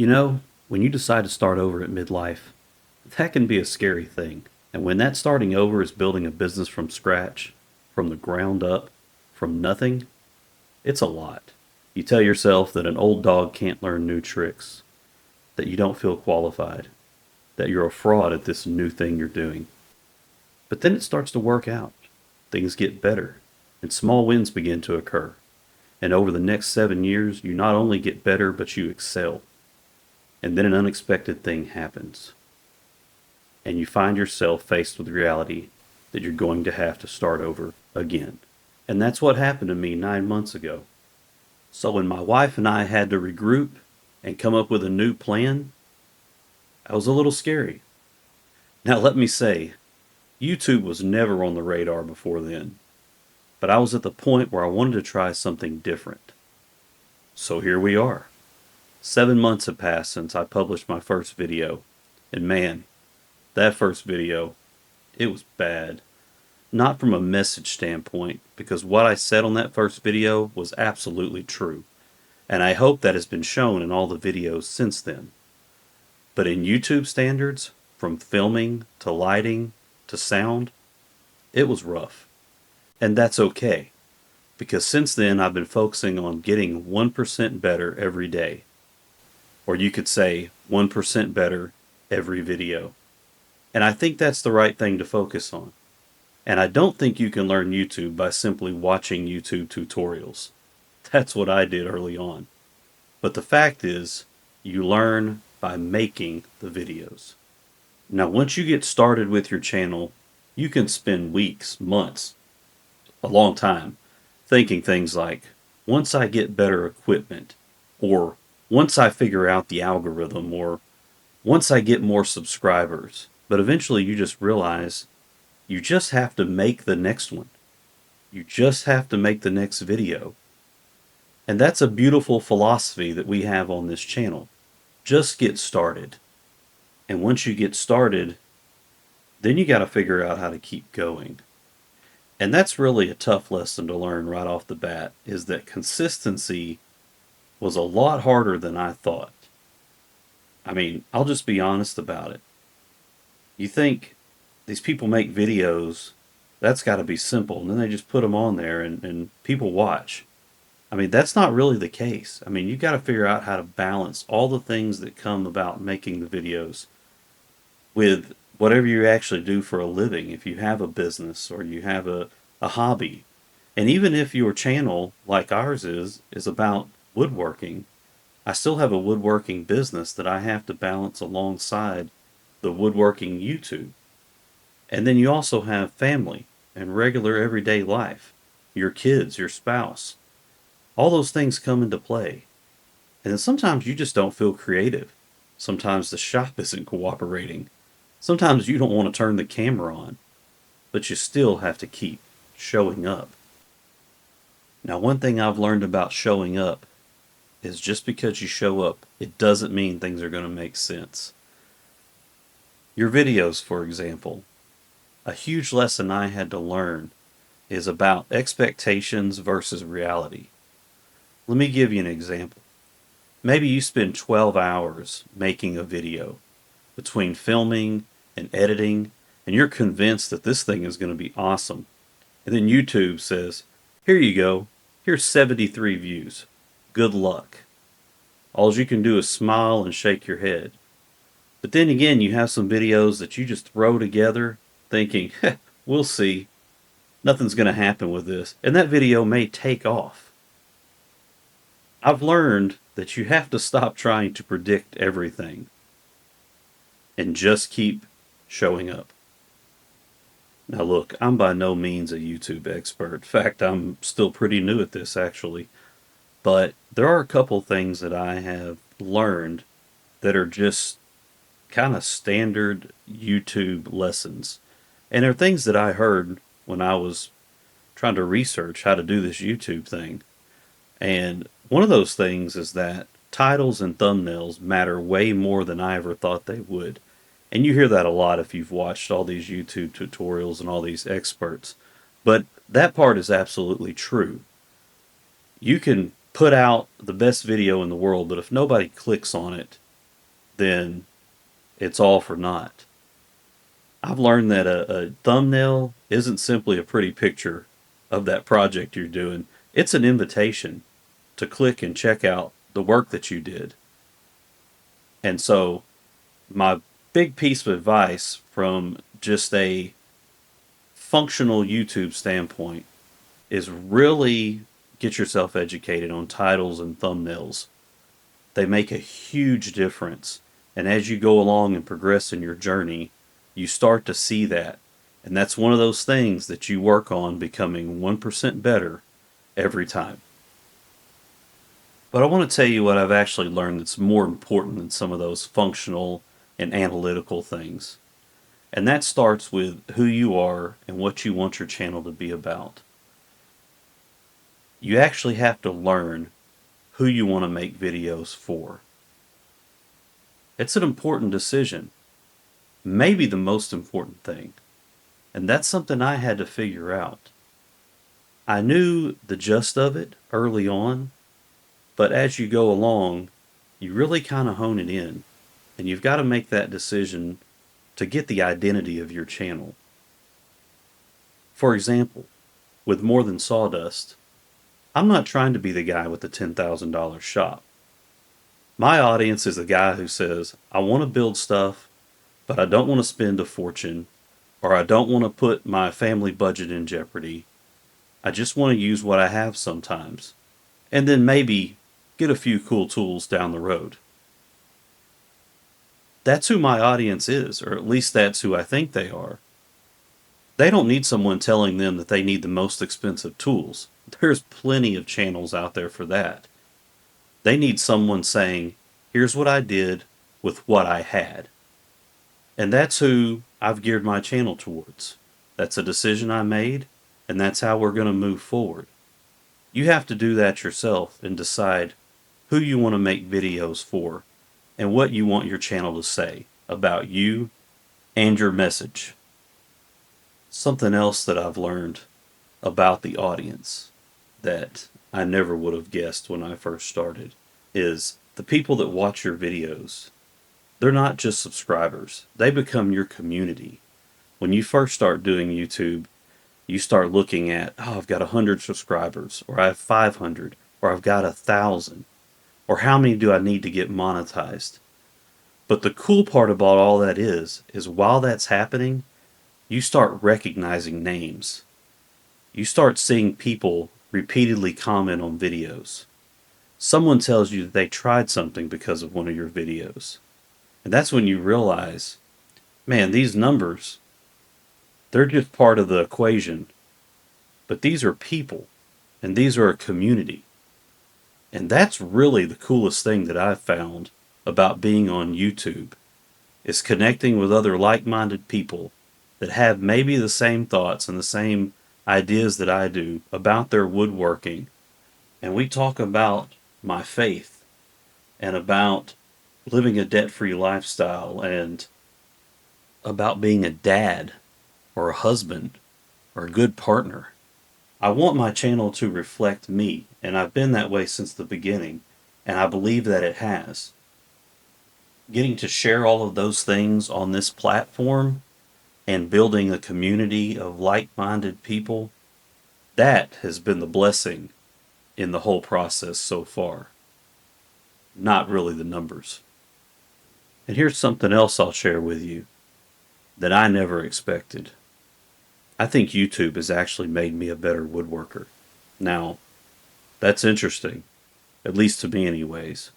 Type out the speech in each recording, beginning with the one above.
You know, when you decide to start over at midlife, that can be a scary thing. And when that starting over is building a business from scratch, from the ground up, from nothing, it's a lot. You tell yourself that an old dog can't learn new tricks, that you don't feel qualified, that you're a fraud at this new thing you're doing. But then it starts to work out. Things get better, and small wins begin to occur. And over the next 7 years, you not only get better, but you excel. And then an unexpected thing happens, and you find yourself faced with the reality that you're going to have to start over again. And that's what happened to me 9 months ago. So when my wife and I had to regroup and come up with a new plan, I was a little scary. Now, let me say, YouTube was never on the radar before then, but I was at the point where I wanted to try something different. So here we are. 7 months have passed since I published my first video, and man, that first video, it was bad. Not from a message standpoint, because what I said on that first video was absolutely true, and I hope that has been shown in all the videos since then. But in YouTube standards, from filming to lighting to sound, it was rough. And that's okay, because since then I've been focusing on getting 1% better every day. Or you could say 1% better every video. And I think that's the right thing to focus on. And I don't think you can learn YouTube by simply watching YouTube tutorials. That's what I did early on. But the fact is, you learn by making the videos. Now, once you get started with your channel, you can spend weeks, months, a long time, thinking things like, once I get better equipment, or once I figure out the algorithm, or once I get more subscribers. But eventually you just realize you just have to make the next one. You just have to make the next video. And that's a beautiful philosophy that we have on this channel. Just get started. And once you get started, then you got to figure out how to keep going. And that's really a tough lesson to learn right off the bat, is that consistency was a lot harder than I thought. I mean, I'll just be honest about it. You think these people make videos, that's got to be simple, and then they just put them on there and people watch. I mean, that's not really the case. I mean, you've got to figure out how to balance all the things that come about making the videos with whatever you actually do for a living, if you have a business or you have a hobby. And even if your channel, like ours is about woodworking, I still have a woodworking business that I have to balance alongside the woodworking YouTube. And then you also have family and regular everyday life, your kids, your spouse. All those things come into play. And then sometimes you just don't feel creative. Sometimes the shop isn't cooperating. Sometimes you don't want to turn the camera on, but you still have to keep showing up. Now, one thing I've learned about showing up is just because you show up, it doesn't mean things are going to make sense. Your videos, for example, a huge lesson I had to learn is about expectations versus reality. Let me give you an example. Maybe you spend 12 hours making a video between filming and editing, and you're convinced that this thing is going to be awesome. And then YouTube says, here you go, here's 73 views. Good luck. All you can do is smile and shake your head. But then again, you have some videos that you just throw together thinking, we'll see. Nothing's going to happen with this. And that video may take off. I've learned that you have to stop trying to predict everything and just keep showing up. Now look, I'm by no means a YouTube expert. In fact, I'm still pretty new at this actually. But there are a couple things that I have learned that are just kind of standard YouTube lessons. And they're things that I heard when I was trying to research how to do this YouTube thing. And one of those things is that titles and thumbnails matter way more than I ever thought they would. And you hear that a lot if you've watched all these YouTube tutorials and all these experts. But that part is absolutely true. You can put out the best video in the world, but if nobody clicks on it, then it's all for naught. I've learned that a thumbnail isn't simply a pretty picture of that project you're doing. It's an invitation to click and check out the work that you did. And so my big piece of advice from just a functional YouTube standpoint is really get yourself educated on titles and thumbnails. They make a huge difference. And as you go along and progress in your journey, you start to see that. And that's one of those things that you work on becoming 1% better every time. But I want to tell you what I've actually learned that's more important than some of those functional and analytical things. And that starts with who you are and what you want your channel to be about. You actually have to learn who you want to make videos for. It's an important decision, maybe the most important thing. And that's something I had to figure out. I knew the gist of it early on, but as you go along, you really kind of hone it in. And you've got to make that decision to get the identity of your channel. For example, with More Than Sawdust, I'm not trying to be the guy with the $10,000 shop. My audience is the guy who says, I want to build stuff, but I don't want to spend a fortune, or I don't want to put my family budget in jeopardy. I just want to use what I have sometimes, and then maybe get a few cool tools down the road. That's who my audience is, or at least that's who I think they are. They don't need someone telling them that they need the most expensive tools. There's plenty of channels out there for that. They need someone saying, here's what I did with what I had. And that's who I've geared my channel towards. That's a decision I made, and that's how we're going to move forward. You have to do that yourself and decide who you want to make videos for and what you want your channel to say about you and your message. Something else that I've learned about the audience that I never would have guessed when I first started is the people that watch your videos. They're not just subscribers. They become your community. When you first start doing YouTube, you start looking at, oh, I've got 100 subscribers, or I have 500, or I've got 1,000, or how many do I need to get monetized? But the cool part about all that is while that's happening, you start recognizing names. You start seeing people repeatedly comment on videos. Someone tells you that they tried something because of one of your videos. And that's when you realize, man, these numbers, they're just part of the equation. But these are people, and these are a community. And that's really the coolest thing that I've found about being on YouTube, is connecting with other like-minded people that have maybe the same thoughts and the same ideas that I do about their woodworking. And we talk about my faith and about living a debt-free lifestyle and about being a dad or a husband or a good partner. I want my channel to reflect me, and I've been that way since the beginning, and I believe that it has. Getting to share all of those things on this platform and building a community of like-minded people, that has been the blessing in the whole process so far. Not really the numbers. And here's something else I'll share with you that I never expected. I think YouTube has actually made me a better woodworker. Now, that's interesting, at least to me anyways.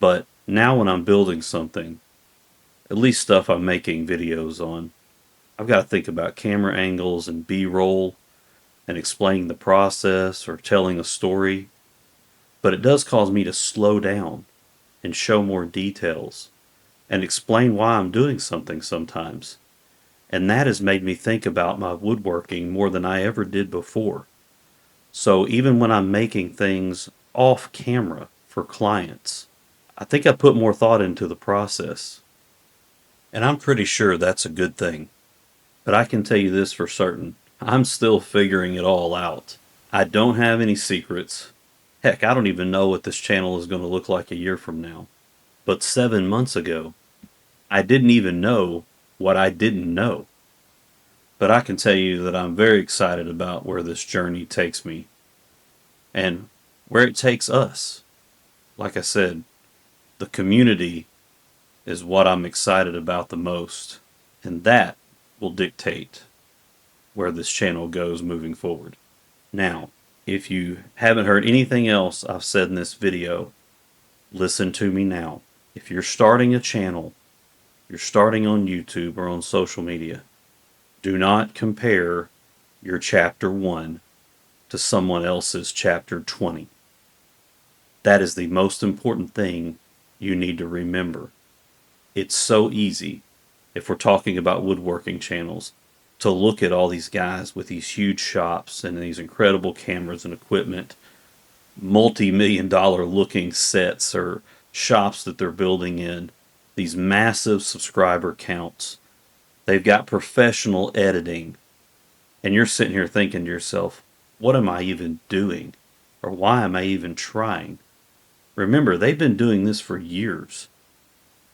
But now when I'm building something, at least stuff I'm making videos on, I've got to think about camera angles and B-roll and explaining the process or telling a story. But it does cause me to slow down and show more details and explain why I'm doing something sometimes. And that has made me think about my woodworking more than I ever did before. So even when I'm making things off camera for clients, I think I put more thought into the process. And I'm pretty sure that's a good thing. But I can tell you this for certain. I'm still figuring it all out. I don't have any secrets. Heck, I don't even know what this channel is going to look like a year from now. But 7 months ago, I didn't even know what I didn't know. But I can tell you that I'm very excited about where this journey takes me and where it takes us. Like I said, the community is what I'm excited about the most, and that will dictate where this channel goes moving forward. Now, if you haven't heard anything else I've said in this video, listen to me now. If you're starting a channel, you're starting on YouTube or on social media, do not compare your chapter 1 to someone else's chapter 20. That is the most important thing you need to remember. It's so easy, if we're talking about woodworking channels, to look at all these guys with these huge shops and these incredible cameras and equipment, multi-million-dollar looking sets or shops that they're building in, these massive subscriber counts. They've got professional editing. And you're sitting here thinking to yourself, what am I even doing? Or why am I even trying? Remember, they've been doing this for years.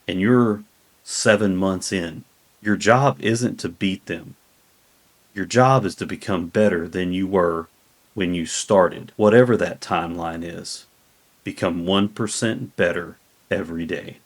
And you're 7 months in. Your job isn't to beat them. Your job is to become better than you were when you started. Whatever that timeline is, become 1% better every day.